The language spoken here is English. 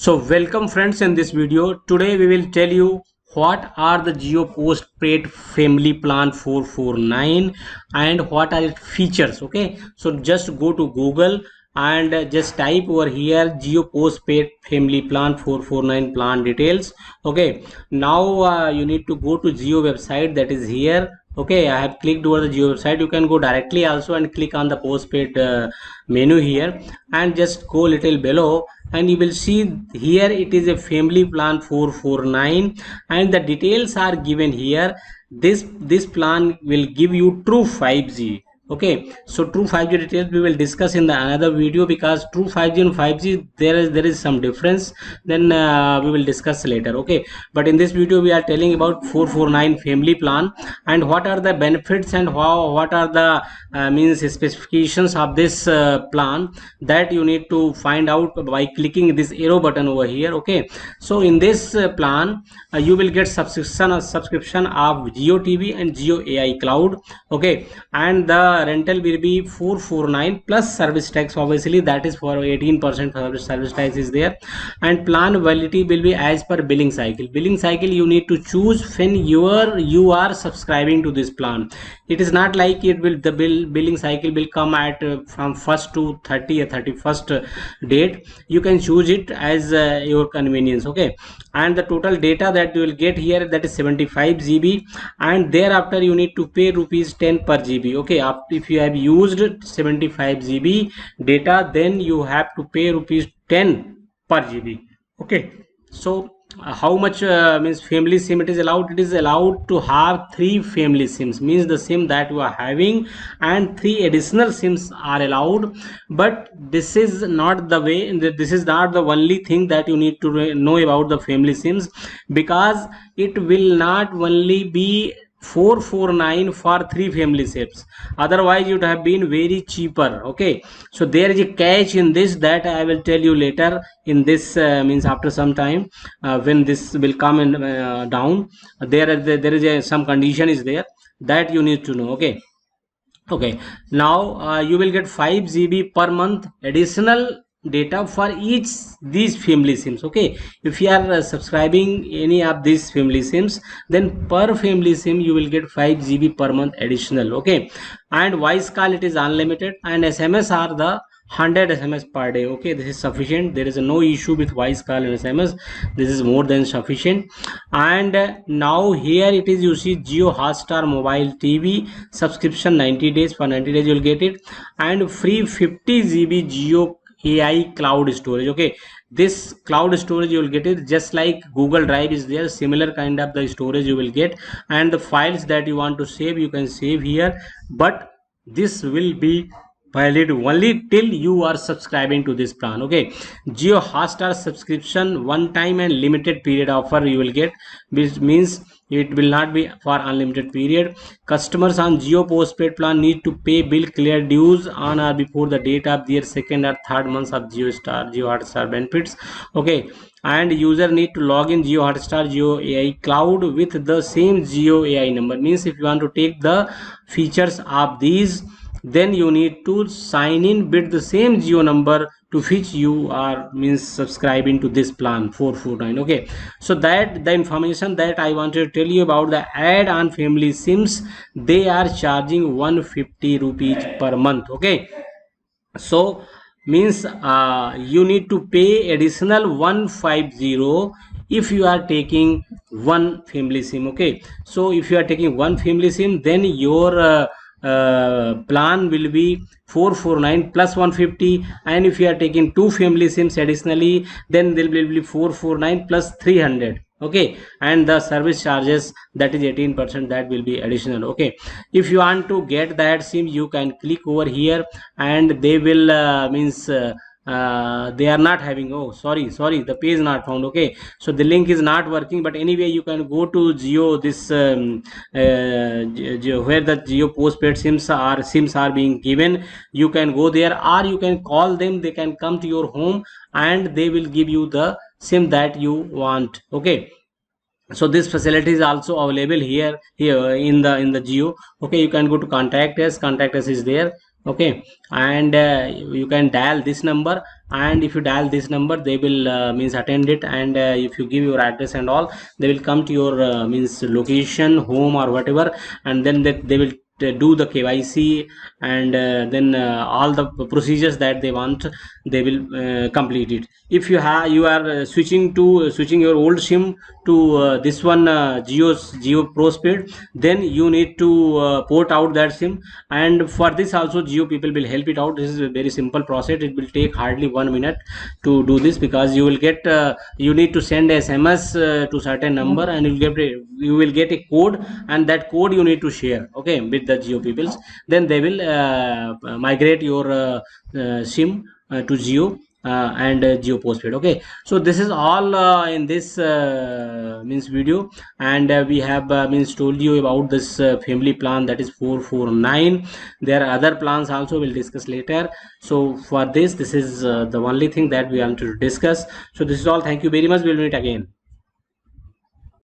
So welcome friends, in this video today we will tell you what are the Jio postpaid family plan 449 and what are its features. Okay, so just go to Google and just type over here Jio postpaid family plan 449 plan details. Okay, now you need to go to Jio website, that is here. Okay, I have clicked over the Jio website. You can go directly also and click on the postpaid menu here and just go little below and you will see here it is a family plan 449 and the details are given here. This plan will give you true 5G. Okay, so true 5G details we will discuss in the another video, because true 5G and 5G there is some difference, then we will discuss later. Okay, but in this video we are telling about 449 family plan and what are the benefits and what are the means specifications of this plan, that you need to find out by clicking this arrow button over here. Okay, so in this plan you will get subscription of Jio TV and Jio AI Cloud. Okay, and the rental will be 449 plus service tax, obviously that is for 18% service tax is there, and plan validity will be as per billing cycle. Billing cycle you need to choose when you are subscribing to this plan. It is not like it will the billing cycle will come at from 1st to 30 or 31st date. You can choose it as your convenience. Okay, and the total data that you will get here, that is 75 GB, and thereafter you need to pay rupees 10 per GB. Okay, if you have used 75 GB data, then you have to pay rupees 10 per GB. Okay, so how much means family sim it is allowed? It is allowed to have 3 family sims, means the sim that you are having, and 3 additional sims are allowed. But this is not the way, this is not the only thing that you need to know about the family sims, because it will not only be 449 for 3 family sims, otherwise it would have been very cheaper. Okay, so there is a catch in this that I will tell you later in this means after some time when this will come in down, there is some condition is there that you need to know. Okay, now you will get 5 GB per month additional data for each these family sims. Okay, if you are subscribing any of these family sims, then per family sim you will get 5 GB per month additional. Okay, and voice call it is unlimited, and SMS are the 100 SMS per day. Okay, this is sufficient. There is no issue with voice call and SMS. This is more than sufficient. And now here it is, you see Jio Hotstar mobile TV subscription 90 days. For 90 days you will get it, and free 50 GB Jio AI cloud storage. Okay, this cloud storage you will get it just like Google Drive is there, similar kind of the storage you will get, and the files that you want to save you can save here, but this will be valid only till you are subscribing to this plan. Okay, Jio Hotstar subscription one time and limited period offer you will get, which means it will not be for unlimited period. Customers on Jio postpaid plan need to pay bill clear dues on or before the date of their second or third months of Jio Hotstar benefits. Okay, and user need to log in Jio Hotstar Jio AI Cloud with the same Jio AI number. Means if you want to take the features of these, then you need to sign in with the same Jio number to which you are means subscribing to this plan 449. Okay, so that the information that I wanted to tell you about the add-on family sims, they are charging 150 rupees per month. Okay, so means you need to pay additional 150 if you are taking one family sim. Okay, so if you are taking one family sim, then your plan will be 449 plus 150, and if you are taking 2 family sims additionally, then there will be 449 plus 300. Okay, and the service charges, that is 18%, that will be additional. Okay, if you want to get that sim, you can click over here and they will means they are not having, oh sorry, the page is not found. Okay, so the link is not working, but anyway you can go to Jio this where the Jio postpaid sims are being given. You can go there, or you can call them, they can come to your home and they will give you the sim that you want. Okay, so this facility is also available here in the Jio. Okay, you can go to contact us is there. Okay, and you can dial this number, and if you dial this number, they will means attend it, and if you give your address and all, they will come to your means location, home or whatever, and then they will do the KYC, and then all the procedures that they want, they will complete it. If you are switching your old sim to this one, Jio Postpaid, then you need to port out that sim, and for this also Jio people will help it out. This is a very simple process. It will take hardly 1 minute to do this, because you will get you need to send SMS to certain number, and you will get a code, and that code you need to share, okay, with the Jio peoples. Then they will migrate your sim to Jio, and Jio Postpaid. Okay, so this is all in this means video, and we have means told you about this family plan, that is 449. There are other plans also, we'll discuss later. So for this is the only thing that we want to discuss. So this is all. Thank you very much. We'll meet again.